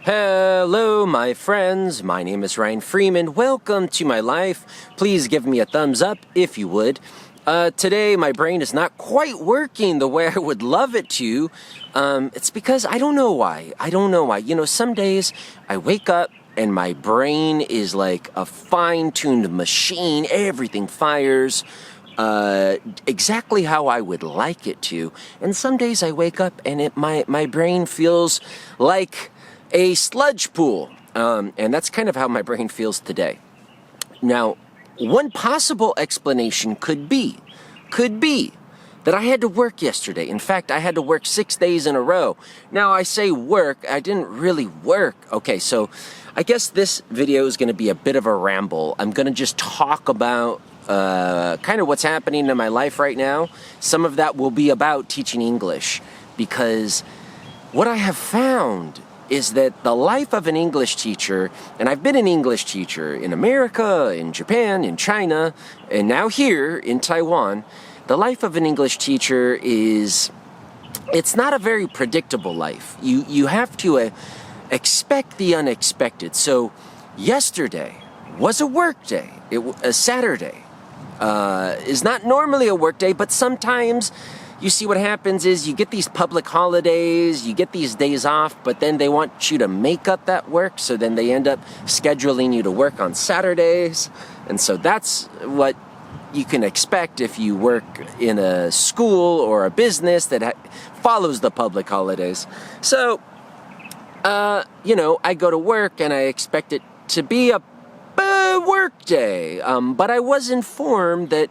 Hello, my friends. My name is Ryan Freeman. Welcome to my life. Please give me a thumbs up if you would. Today, my brain is not quite working the way I would love it to. It's because I don't know why. You know, some days I wake up and my brain is like a fine-tuned machine. Everything fires exactly how I would like it to. And some days I wake up and my brain feels like a sludge pool, and that's kind of how my brain feels today. Now, one possible explanation could be that I had to work yesterday. In fact, I had to work 6 days in a row. Now, I say work, I didn't really work. Okay, so I guess this video is going to be a bit of a ramble. I'm going to just talk about kind of what's happening in my life right now. Some of that will be about teaching English, because what I have found is that the life of an English teacher, and I've been an English teacher in America, in Japan, in China, and now here in Taiwan, the life of an English teacher it's not a very predictable life. You have to expect the unexpected. So yesterday was a work day. A Saturday is not normally a work day, but sometimes you see what happens is you get these public holidays, you get these days off, but then they want you to make up that work, so then they end up scheduling you to work on Saturdays. And so that's what you can expect if you work in a school or a business that follows the public holidays. So, you know, I go to work and I expect it to be a work day, but I was informed that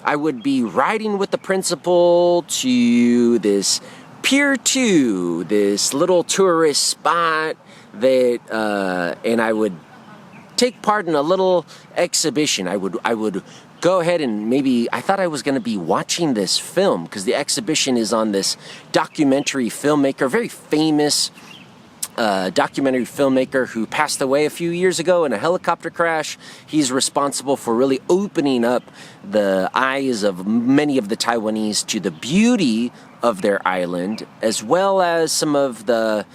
I would be riding with the principal to this Pier 2, this little tourist spot that, and I would take part in a little exhibition. I would go ahead and I thought I was going to be watching this film, because the exhibition is on this documentary filmmaker, very famous documentary filmmaker who passed away a few years ago in a helicopter crash. He's responsible for really opening up the eyes of many of the Taiwanese to the beauty of their island, as well as some of the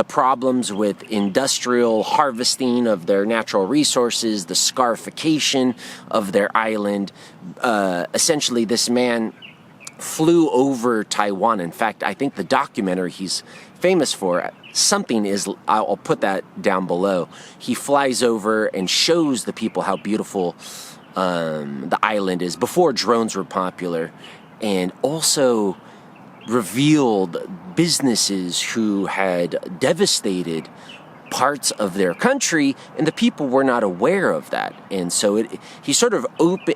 problems with industrial harvesting of their natural resources, the scarification of their island. Essentially, this man flew over Taiwan. In fact, I think the documentary he's famous for, I'll put that down below. He flies over and shows the people how beautiful the island is before drones were popular, and also revealed businesses who had devastated parts of their country, and the people were not aware of that. And so he sort of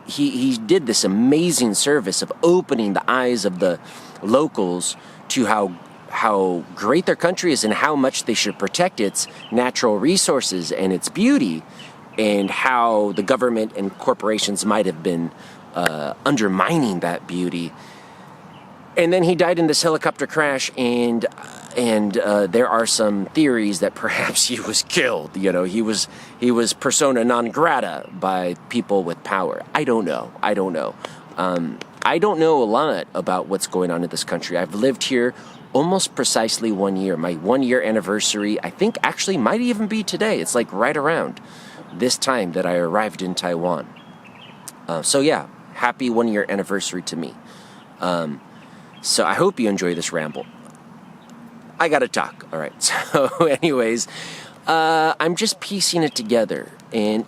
he did this amazing service of opening the eyes of the locals to how great their country is and how much they should protect its natural resources and its beauty, and how the government and corporations might have been undermining that beauty. And then he died in this helicopter crash, and there are some theories that perhaps he was killed. You know, he was persona non grata by people with power. I don't know. I don't know a lot about what's going on in this country. I've lived here almost precisely 1 year. My 1 year anniversary, I think, actually might even be today. It's like right around this time that I arrived in Taiwan. So yeah, happy 1 year anniversary to me. So I hope you enjoy this ramble. I gotta talk. All right. So anyways, I'm just piecing it together. And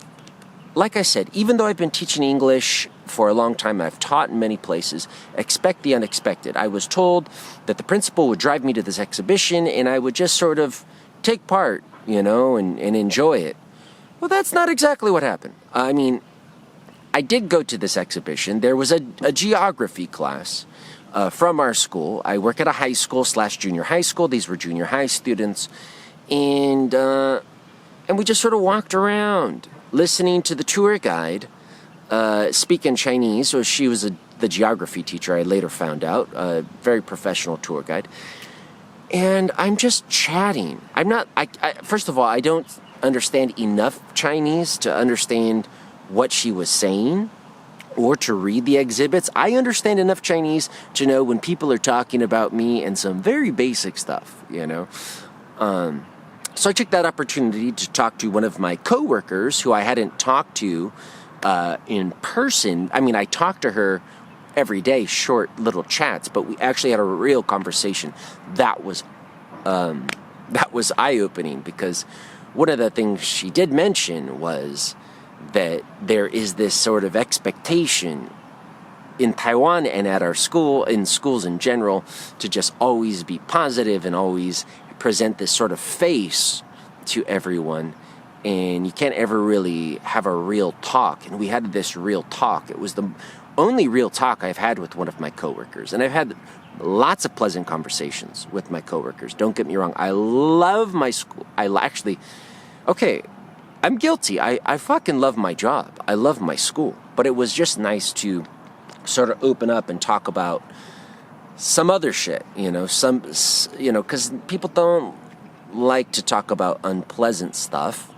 like I said, even though I've been teaching English for a long time, I've taught in many places, expect the unexpected. I was told that the principal would drive me to this exhibition and I would just sort of take part, you know, and enjoy it. Well, that's not exactly what happened. I mean, I did go to this exhibition. There was a geography class from our school. I work at a high school / junior high school. These were junior high students. And we just sort of walked around listening to the tour guide speak in Chinese. So she was the geography teacher, I later found out, a very professional tour guide. And I'm just chatting. First of all, I don't understand enough Chinese to understand what she was saying or to read the exhibits. I understand enough Chinese to know when people are talking about me and some very basic stuff, you know. So I took that opportunity to talk to one of my coworkers who I hadn't talked to in person. I mean, I talked to her every day, short little chats, but we actually had a real conversation. That was eye-opening, because one of the things she did mention was that there is this sort of expectation in Taiwan and at our school, in schools in general, to just always be positive and always present this sort of face to everyone. And you can't ever really have a real talk. And we had this real talk. It was the only real talk I've had with one of my coworkers. And I've had lots of pleasant conversations with my coworkers. Don't get me wrong. I love my school. I'm guilty. I fucking love my job. I love my school. But it was just nice to sort of open up and talk about some other shit, because people don't like to talk about unpleasant stuff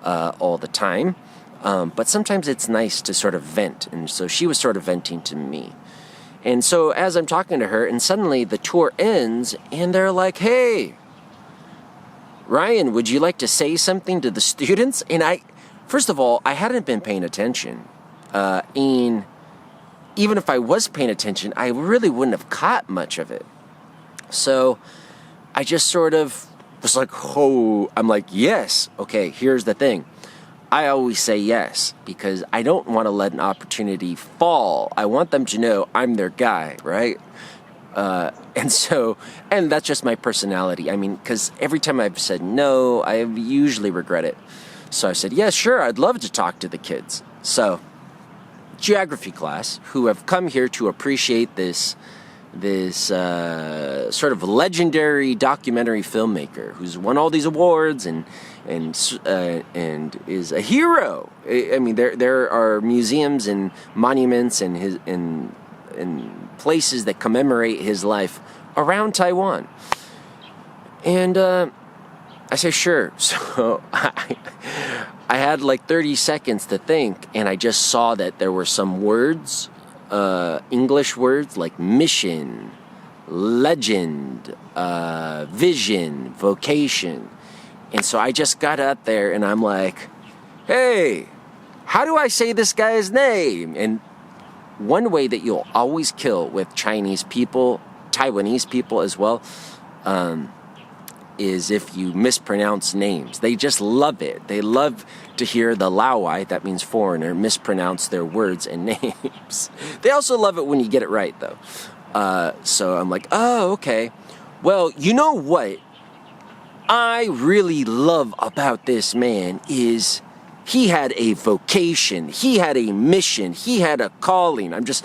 all the time. But sometimes it's nice to sort of vent. And so she was sort of venting to me. And so as I'm talking to her, and suddenly the tour ends, and they're like, "Hey, Ryan, would you like to say something to the students?" And first of all, I hadn't been paying attention. And even if I was paying attention, I really wouldn't have caught much of it. So I just sort of was like, I'm like, yes. Okay, here's the thing. I always say yes, because I don't want to let an opportunity fall. I want them to know I'm their guy, right? And that's just my personality. I mean, because every time I've said no, I usually regret it. So I said, yeah, sure, I'd love to talk to the kids. So geography class, who have come here to appreciate this sort of legendary documentary filmmaker who's won all these awards and is a hero. I mean, there are museums and monuments and places that commemorate his life around Taiwan. And I say, sure. So I had like 30 seconds to think, and I just saw that there were some words, English words like mission, legend, vision, vocation. And so I just got up there and I'm like, hey, how do I say this guy's name? And one way that you'll always kill with Chinese people, Taiwanese people as well, is if you mispronounce names. They just love it. They love to hear the Laowai, that means foreigner, mispronounce their words and names. They also love it when you get it right, though. So I'm like, oh, okay. Well, you know what I really love about this man is he had a vocation, he had a mission, he had a calling. I'm just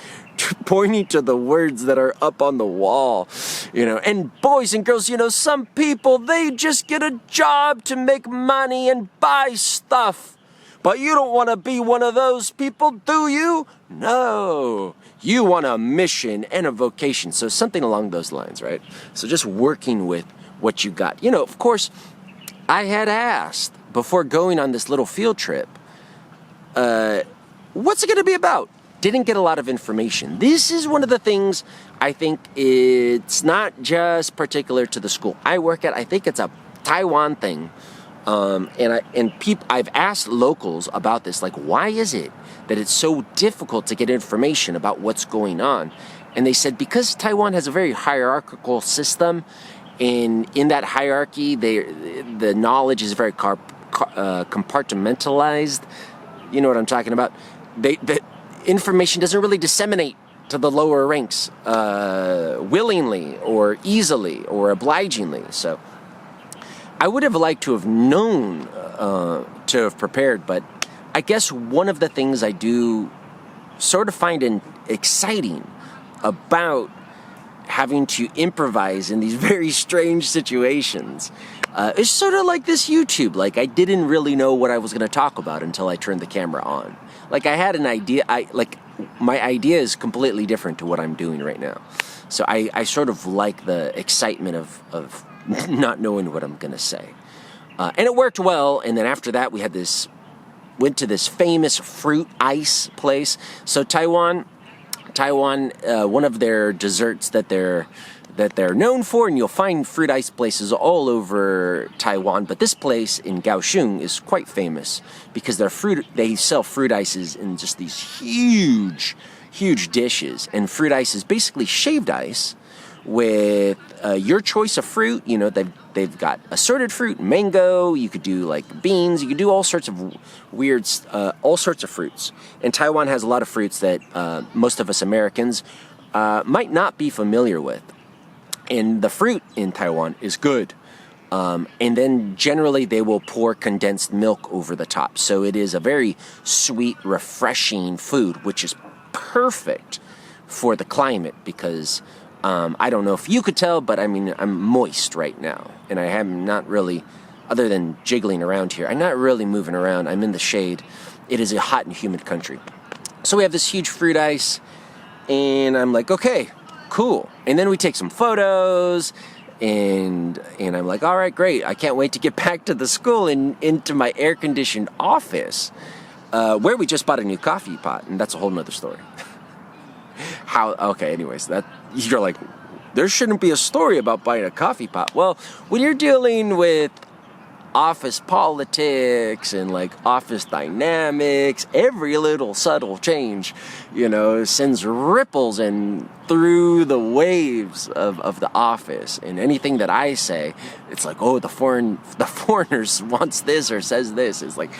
pointing to the words that are up on the wall, and boys and girls, some people, they just get a job to make money and buy stuff. But you don't want to be one of those people, do you? No. You want a mission and a vocation. So something along those lines, right? So just working with what you got. Of course, I had asked before going on this little field trip, what's it going to be about? Didn't get a lot of information. This is one of the things I think it's not just particular to the school I work at. I think it's a Taiwan thing. I've asked locals about this, like, why is it that it's so difficult to get information about what's going on? And they said because Taiwan has a very hierarchical system, and in that hierarchy, the knowledge is very compartmentalized. You know what I'm talking about? The information doesn't really disseminate to the lower ranks willingly or easily or obligingly. So I would have liked to have known to have prepared, but I guess one of the things I do sort of find exciting about having to improvise in these very strange situations is sort of like this YouTube. Like, I didn't really know what I was going to talk about until I turned the camera on. Like, I had an idea. My idea is completely different to what I'm doing right now. So I sort of like the excitement of not knowing what I'm going to say. And it worked well. And then after that, went to this famous fruit ice place. So Taiwan, one of their desserts that that they're known for, and you'll find fruit ice places all over Taiwan. But this place in Kaohsiung is quite famous because they sell fruit ices in just these huge dishes. And fruit ice is basically shaved ice with your choice of fruit. You know, they've got assorted fruit, mango. You could do like beans. You could do all sorts of weird, all sorts of fruits. And Taiwan has a lot of fruits that most of us Americans might not be familiar with. And the fruit in Taiwan is good. And then generally they will pour condensed milk over the top. So it is a very sweet, refreshing food, which is perfect for the climate because I don't know if you could tell, but I mean, I'm moist right now. And I am not really, other than jiggling around here, I'm not really moving around. I'm in the shade. It is a hot and humid country. So we have this huge fruit ice, and I'm like, okay, cool. And then we take some photos, and I'm like, all right, great. I can't wait to get back to the school and into my air-conditioned office, where we just bought a new coffee pot, and that's a whole nother story. Okay, anyways, that you're like, there shouldn't be a story about buying a coffee pot. Well, when you're dealing with office politics and like office dynamics, every little subtle change, you know, sends ripples and through the waves of the office. And anything that I say, it's like, oh, the foreigners wants this or says this. It's like,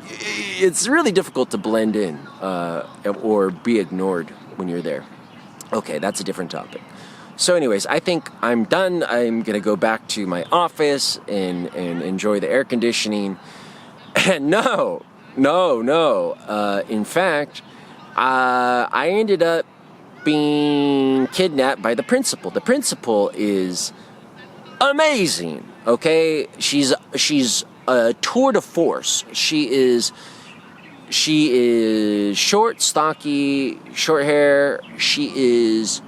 it's really difficult to blend in or be ignored when you're there. Okay, that's a different topic. So anyways, I think I'm done. I'm going to go back to my office and enjoy the air conditioning. No. In fact, I ended up being kidnapped by the principal. The principal is amazing, okay? She's a tour de force. She is short, stocky, short hair. She is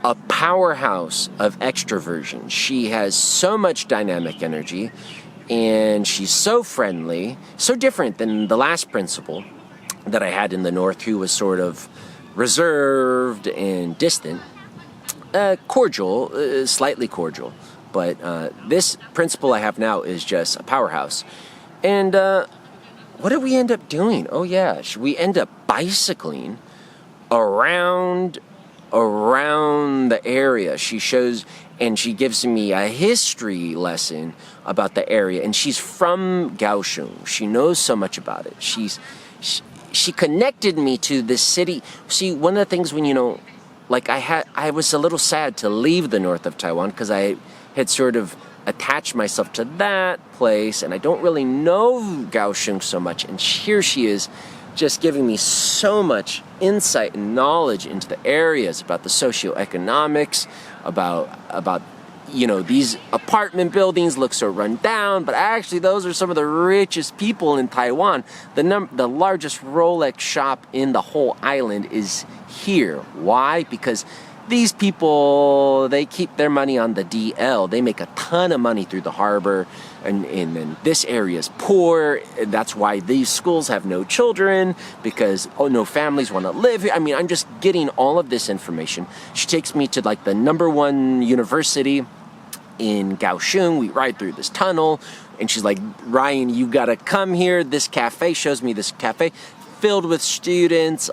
a powerhouse of extroversion. She has so much dynamic energy, and she's so friendly, so different than the last principal that I had in the north, who was sort of reserved and distant. Cordial, slightly cordial, but this principal I have now is just a powerhouse. And what did we end up doing? Oh yeah, we end up bicycling around the area. She shows and she gives me a history lesson about the area, and she's from Kaohsiung. She knows so much about it. She connected me to this city. See, one of the things when, you know, like I was a little sad to leave the north of Taiwan because I had sort of attached myself to that place, and I don't really know Kaohsiung so much, and here she is just giving me so much insight and knowledge into the areas, about the socioeconomics, about you know, these apartment buildings look so run down, but actually those are some of the richest people in Taiwan. The largest Rolex shop in the whole island is here. Why? Because these people, they keep their money on the DL. They make a ton of money through the harbor, and this area is poor. That's why these schools have no children, because no families want to live here. I mean, I'm just getting all of this information. She takes me to like the #1 university in Kaohsiung. We ride through this tunnel, and she's like, Ryan, you gotta come here. This cafe, shows me this cafe filled with students,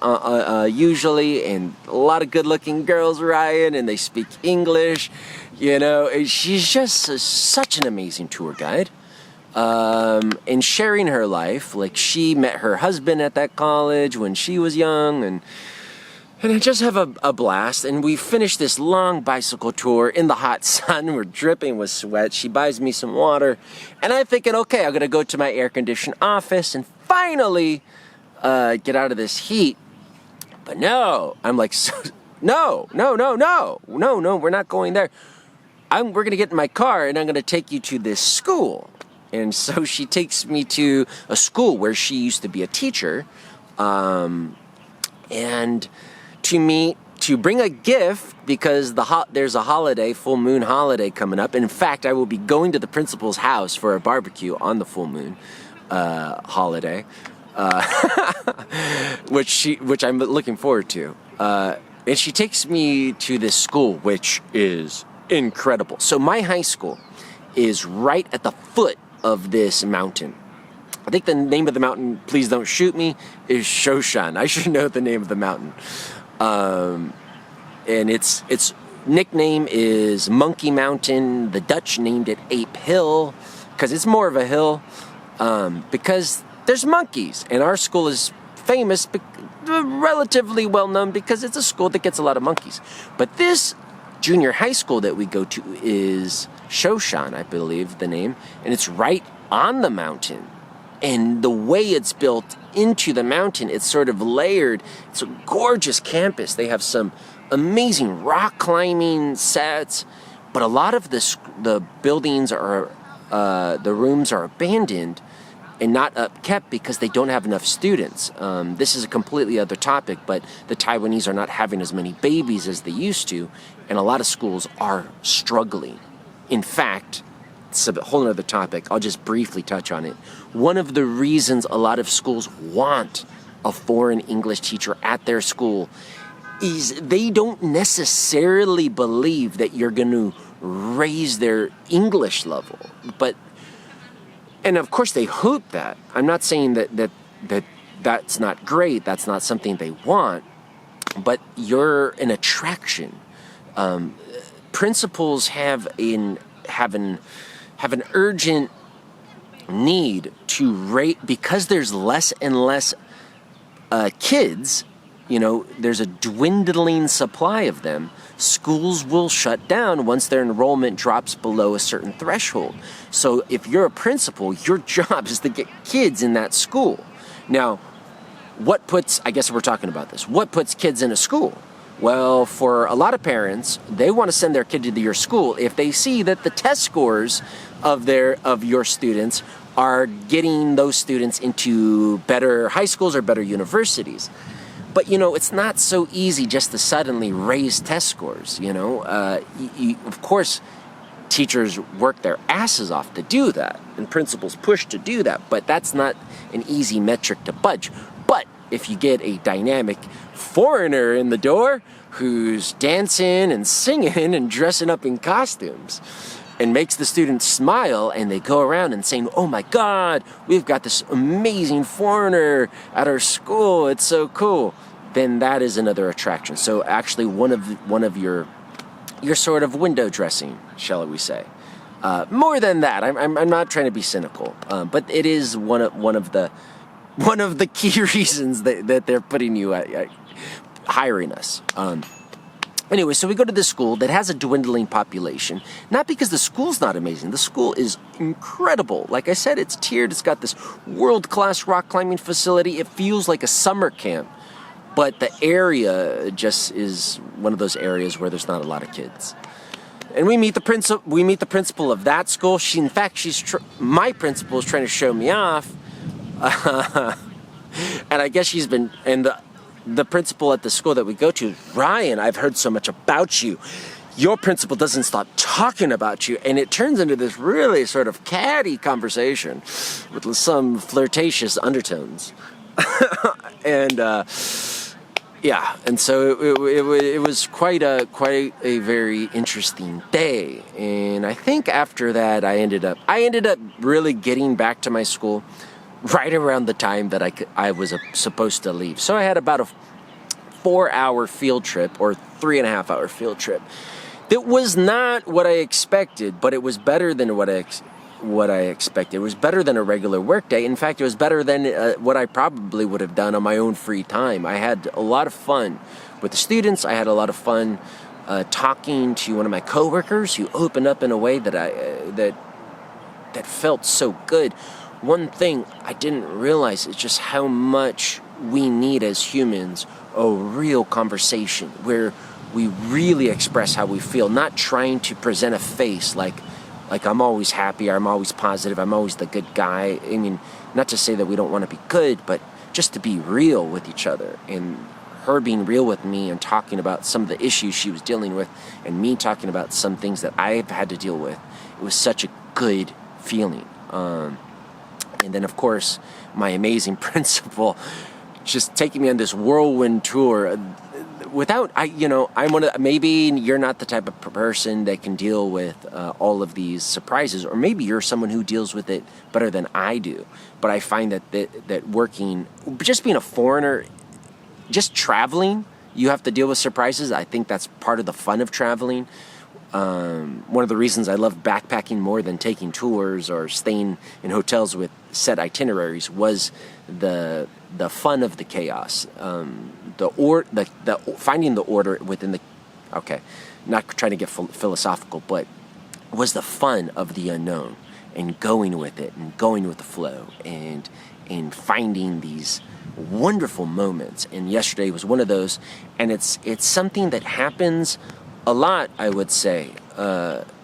usually, and a lot of good-looking girls, Ryan, and they speak English. You know, she's just such an amazing tour guide. And sharing her life, like she met her husband at that college when she was young, and I just have a blast. And we finished this long bicycle tour in the hot sun. We're dripping with sweat. She buys me some water, and I'm thinking, okay, I'm gonna go to my air-conditioned office and finally get out of this heat. But no, I'm like, no, we're not going there. We're gonna get in my car and I'm gonna take you to this school. And so she takes me to a school where she used to be a teacher, and to bring a gift, because there's a holiday, full moon holiday coming up. And in fact, I will be going to the principal's house for a barbecue on the full moon holiday. Which I'm looking forward to. And she takes me to this school, which is incredible. So my high school is right at the foot of this mountain. I think the name of the mountain, please don't shoot me, is Shoshan. I should know the name of the mountain. And its nickname is Monkey Mountain. The Dutch named it Ape Hill because it's more of a hill because there's monkeys. And our school is famous, relatively well known because it's a school that gets a lot of monkeys. But this junior high school that we go to is Shoshan, I believe the name, and it's right on the mountain. And the way it's built into the mountain, it's sort of layered. It's a gorgeous campus. They have some amazing rock climbing sets, but a lot of the buildings are, the rooms are abandoned and not upkept because they don't have enough students. This is a completely other topic, but the Taiwanese are not having as many babies as they used to, and a lot of schools are struggling. In fact, it's a whole other topic. I'll just briefly touch on it. One of the reasons a lot of schools want a foreign English teacher at their school is they don't necessarily believe that you're going to raise their English level. And of course they hope that. I'm not saying that's not great. That's not something they want. But you're an attraction. Principals have an urgent need to rate because there's less and less kids. You know, there's a dwindling supply of them. Schools will shut down once their enrollment drops below a certain threshold. So if you're a principal, your job is to get kids in that school. Now, I guess we're talking about this. What puts kids in a school? Well, for a lot of parents, they want to send their kid to your school if they see that the test scores of your students are getting those students into better high schools or better universities. But, you know, it's not so easy just to suddenly raise test scores, you know. Of course, teachers work their asses off to do that, and principals push to do that, but that's not an easy metric to budge. But if you get a dynamic foreigner in the door who's dancing and singing and dressing up in costumes and makes the students smile, and they go around and saying, "Oh my God, we've got this amazing foreigner at our school, it's so cool," then that is another attraction. So actually one of your sort of window dressing, shall we say. More than that, I'm not trying to be cynical, but it is one of the key reasons that they're putting you at hiring us. Anyway, so we go to this school that has a dwindling population, not because the school's not amazing. The school is incredible. Like I said, it's tiered. It's got this world-class rock climbing facility. It feels like a summer camp, but the area just is one of those areas where there's not a lot of kids. And we meet the principal of that school. My principal is trying to show me off, and I guess the principal at the school that we go to, "Ryan, I've heard so much about you. Your principal doesn't stop talking about you." And it turns into this really sort of catty conversation with some flirtatious undertones. And and so it was quite a very interesting day. And I think after that I ended up really getting back to my school right around the time that I was supposed to leave. So I had about a 4-hour field trip, or 3.5-hour field trip. That was not what I expected, but it was better than what I expected. It was better than a regular work day. In fact, it was better than what I probably would have done on my own free time. I had a lot of fun with the students. I had a lot of fun talking to one of my coworkers who opened up in a way that felt so good. One thing I didn't realize is just how much we need as humans a real conversation where we really express how we feel, not trying to present a face like I'm always happy, or I'm always positive, I'm always the good guy. I mean, not to say that we don't want to be good, but just to be real with each other. And her being real with me and talking about some of the issues she was dealing with, and me talking about some things that I've had to deal with, it was such a good feeling. And then, of course, my amazing principal just taking me on this whirlwind tour. I'm one of, maybe you're not the type of person that can deal with all of these surprises, or maybe you're someone who deals with it better than I do. But I find that working, just being a foreigner, just traveling, you have to deal with surprises. I think that's part of the fun of traveling. One of the reasons I love backpacking more than taking tours or staying in hotels with set itineraries was the fun of the chaos, the finding the order within the. Okay, not trying to get philosophical, but was the fun of the unknown and going with it and going with the flow and finding these wonderful moments. And yesterday was one of those, and it's something that happens a lot, I would say,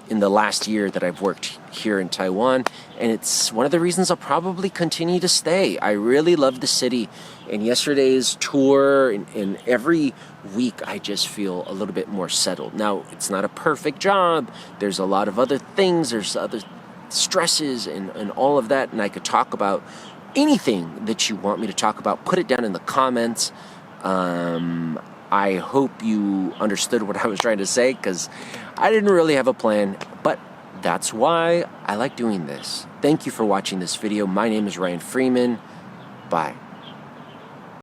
in the last year that I've worked here in Taiwan, and it's one of the reasons I'll probably continue to stay. I really love the city, and yesterday's tour, and every week I just feel a little bit more settled. Now, it's not a perfect job. There's a lot of other things. There's other stresses and all of that, and I could talk about anything that you want me to talk about. Put it down in the comments. I hope you understood what I was trying to say, because I didn't really have a plan, but that's why I like doing this. Thank you for watching this video. My name is Ryan Freeman. Bye.